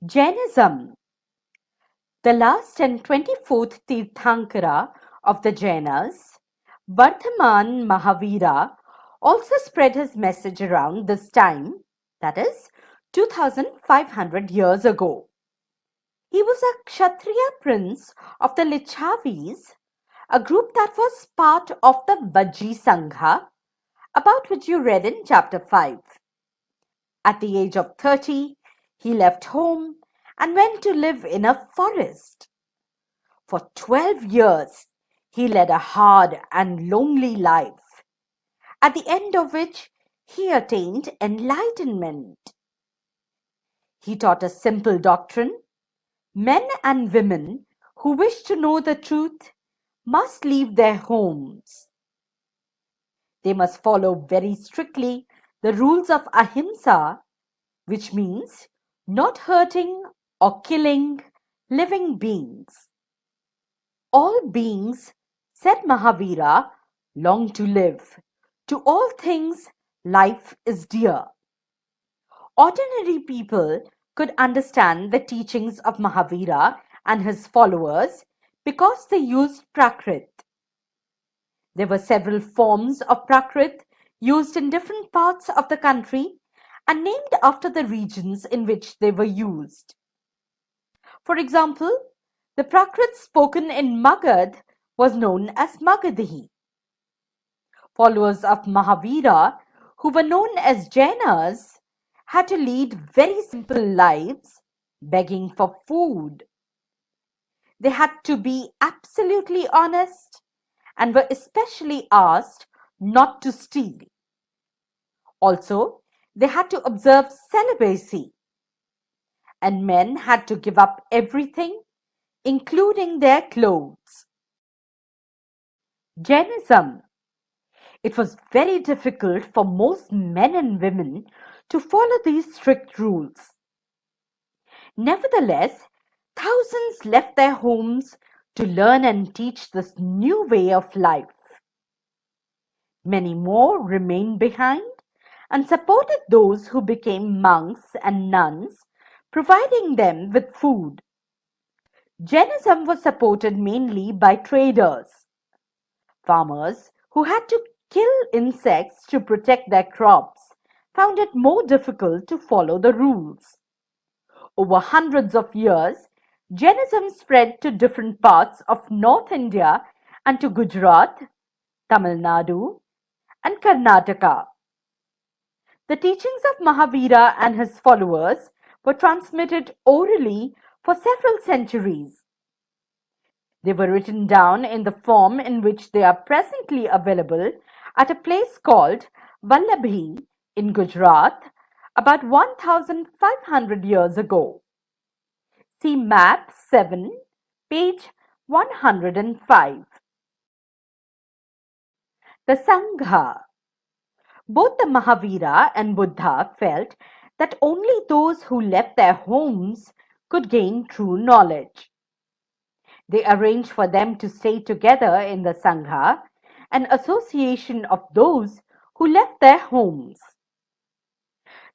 Jainism, the last and 24th Tirthankara of the Jainas, Vardhaman Mahavira, also spread his message around this time, that is, 2500 years ago. He was a Kshatriya prince of the Lichavis, a group that was part of the Vajji Sangha, about which you read in chapter 5. At the age of 30, he left home and went to live in a forest. For 12 years, he led a hard and lonely life, at the end of which he attained enlightenment. He taught a simple doctrine: men and women who wish to know the truth must leave their homes. They must follow very strictly the rules of ahimsa, which means not hurting or killing living beings. All beings, said Mahavira, long to live. To all things, life is dear. Ordinary people could understand the teachings of Mahavira and his followers because they used Prakrit. There were several forms of Prakrit used in different parts of the country and named after the regions in which they were used. For example, the Prakrit spoken in Magad was known as Magadhi. Followers of Mahavira, who were known as Jainas, had to lead very simple lives, begging for food. They had to be absolutely honest and were especially asked not to steal. Also, they had to observe celibacy, and men had to give up everything, including their clothes. Jainism. It was very difficult for most men and women to follow these strict rules. Nevertheless, thousands left their homes to learn and teach this new way of life. Many more remained behind and supported those who became monks and nuns, providing them with food. Jainism was supported mainly by traders, farmers who had to kill insects to protect their crops found it more difficult to follow the rules. Over hundreds of years, Jainism spread to different parts of North India and to Gujarat, Tamil Nadu, and Karnataka. The teachings of Mahavira and his followers were transmitted orally for several centuries. They were written down in the form in which they are presently available at a place called Vallabhi in Gujarat about 1500 years ago. See map 7, page 105. The Sangha. Both the Mahavira and Buddha felt that only those who left their homes could gain true knowledge. They arranged for them to stay together in the Sangha, an association of those who left their homes.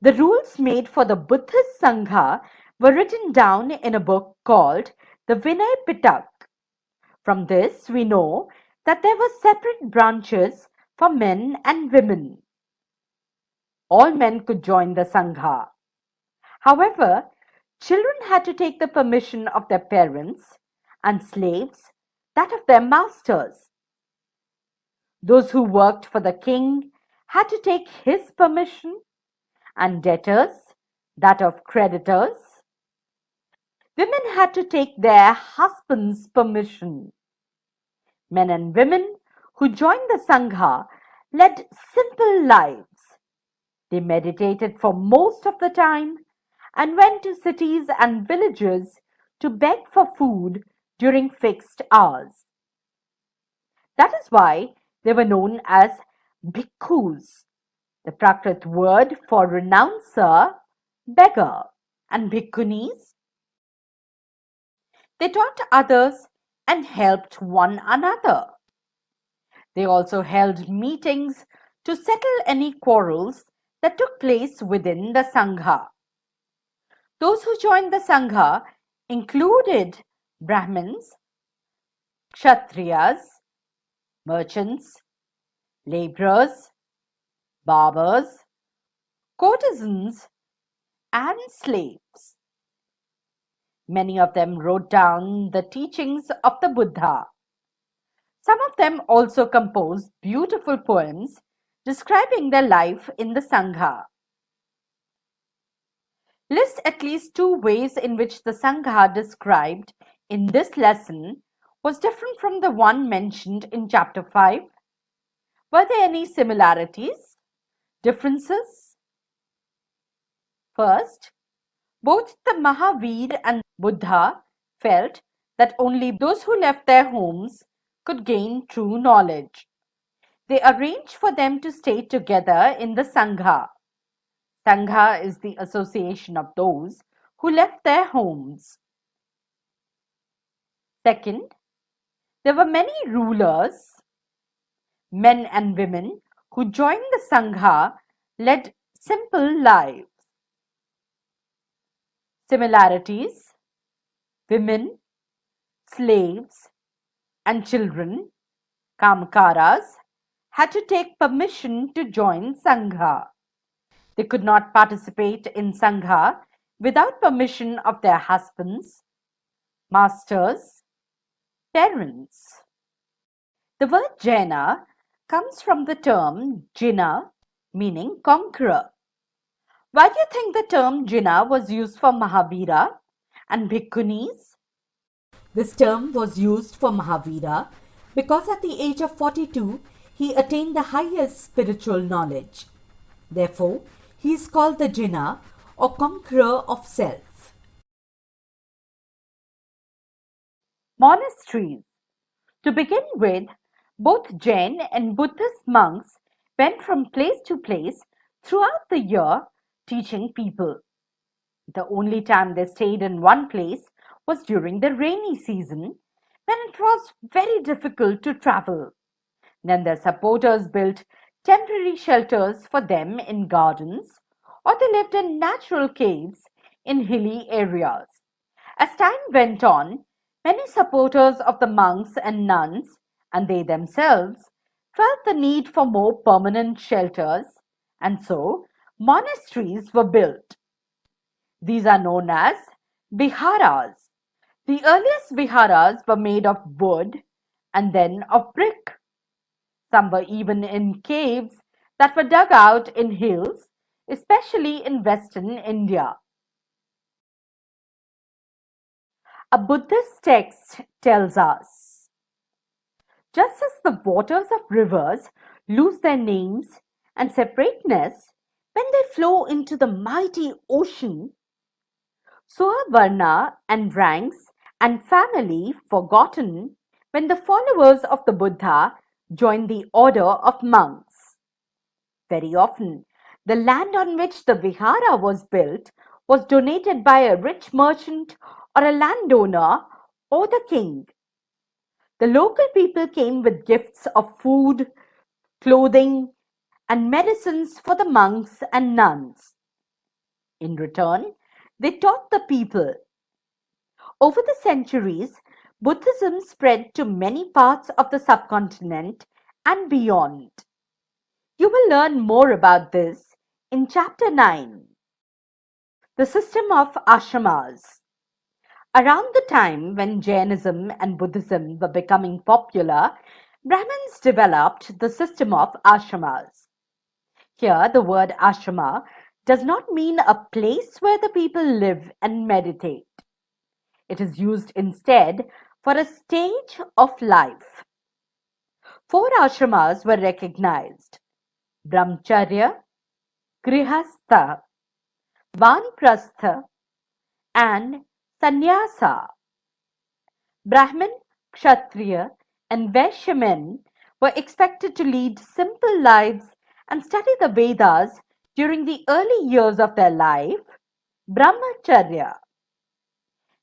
The rules made for the Buddhist Sangha were written down in a book called the Vinay Pitak. From this, we know that there were separate branches for men and women. All men could join the Sangha. However, children had to take the permission of their parents, and slaves that of their masters. Those who worked for the king had to take his permission, and debtors that of creditors. Women had to take their husband's permission. Men and women who joined the Sangha led simple lives. They meditated for most of the time and went to cities and villages to beg for food during fixed hours. That is why they were known as bhikkhus, the Prakrit word for renouncer, beggar, and bhikkhunis. They taught others and helped one another. They also held meetings to settle any quarrels that took place within the Sangha. Those who joined the Sangha included Brahmins, Kshatriyas, merchants, laborers, barbers, courtesans, and slaves. Many of them wrote down the teachings of the Buddha. Some of them also composed beautiful poems describing their life in the Sangha. List at least two ways in which the Sangha described in this lesson was different from the one mentioned in chapter 5. Were there any similarities, differences? First, both the Mahavir and Buddha felt that only those who left their homes could gain true knowledge. They arranged for them to stay together in the Sangha. Sangha is the association of those who left their homes. Second, there were many rulers, men and women, who joined the Sangha led simple lives. Similarities: women, slaves, and children, kamkaras, had to take permission to join Sangha. They could not participate in Sangha without permission of their husbands, masters, parents. The word Jaina comes from the term Jina, meaning conqueror. Why do you think the term Jina was used for Mahavira and Bhikkhunis? This term was used for Mahavira because at the age of 42 he attained the highest spiritual knowledge. Therefore, he is called the Jina or conqueror of self. Monasteries. To begin with, both Jain and Buddhist monks went from place to place throughout the year teaching people. The only time they stayed in one place was during the rainy season, when it was very difficult to travel. Then their supporters built temporary shelters for them in gardens, or they lived in natural caves in hilly areas. As time went on, many supporters of the monks and nuns, and they themselves, felt the need for more permanent shelters, and so monasteries were built. These are known as viharas. The earliest viharas were made of wood and then of brick. Some were even in caves that were dug out in hills, especially in western India. A Buddhist text tells us, just as the waters of rivers lose their names and separateness when they flow into the mighty ocean, so are varna and ranks and family forgotten when the followers of the Buddha join the order of monks. Very often, the land on which the vihara was built was donated by a rich merchant or a landowner or the king. The local people came with gifts of food, clothing, and medicines for the monks and nuns. In return, they taught the people. Over the centuries, Buddhism spread to many parts of the subcontinent and beyond. You will learn more about this in chapter 9. The system of ashramas. Around the time when Jainism and Buddhism were becoming popular, Brahmins developed the system of ashramas. Here, the word ashrama does not mean a place where the people live and meditate. It is used instead for a stage of life. Four ashramas were recognized: Brahmacharya, Grihastha, Vanprastha, and Sannyasa. Brahmin, Kshatriya, and Vaishya men were expected to lead simple lives and study the Vedas during the early years of their life, Brahmacharya.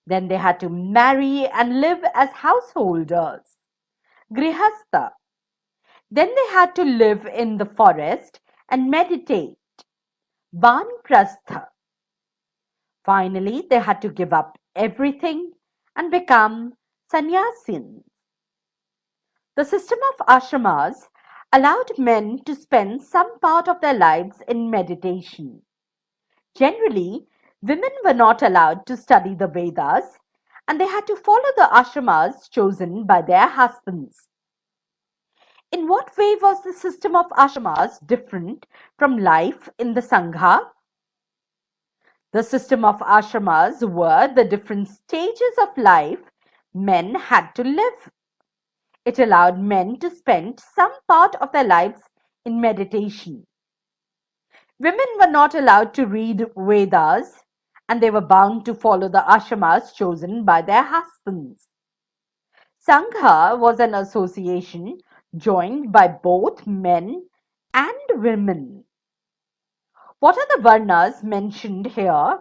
Then they had to marry and live as householders, Grihastha. Then they had to live in the forest and meditate, Vanprastha. Finally, they had to give up everything and become sannyasin. The system of ashramas allowed men to spend some part of their lives in meditation. Generally, women were not allowed to study the Vedas, and they had to follow the ashramas chosen by their husbands. In what way was the system of ashramas different from life in the Sangha? The system of ashramas were the different stages of life men had to live. It allowed men to spend some part of their lives in meditation. Women were not allowed to read Vedas, and they were bound to follow the ashramas chosen by their husbands. Sangha was an association joined by both men and women. What are the varnas mentioned here?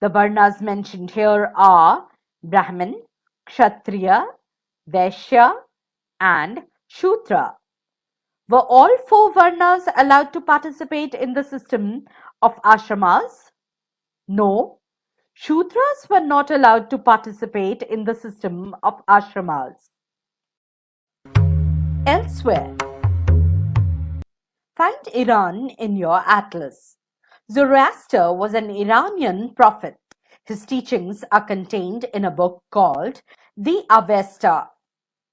The varnas mentioned here are Brahmin, Kshatriya, Vaishya, and Shudra. Were all four varnas allowed to participate in the system of ashramas? No, Shudras were not allowed to participate in the system of ashramas. Elsewhere, find Iran in your atlas. Zoroaster was an Iranian prophet. His teachings are contained in a book called the Avesta.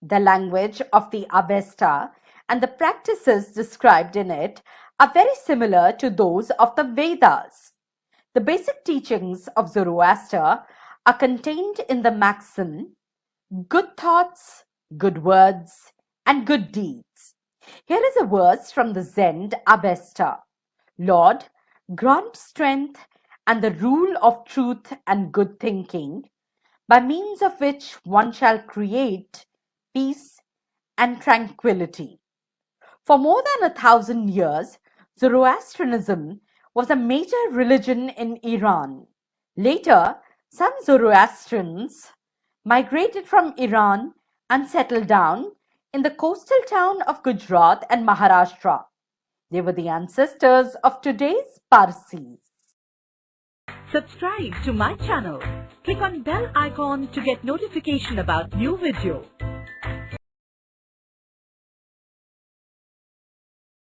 The language of the Avesta and the practices described in it are very similar to those of the Vedas. The basic teachings of Zoroaster are contained in the maxim, good thoughts, good words, and good deeds. Here is a verse from the Zend Avesta. Lord, grant strength and the rule of truth and good thinking, by means of which one shall create peace and tranquility. For more than 1,000 years, Zoroastrianism was a major religion in Iran. Later, some Zoroastrians migrated from Iran and settled down in the coastal town of Gujarat and Maharashtra. They were the ancestors of today's Parsis. Subscribe to my channel. Click on bell icon to get notification about new video.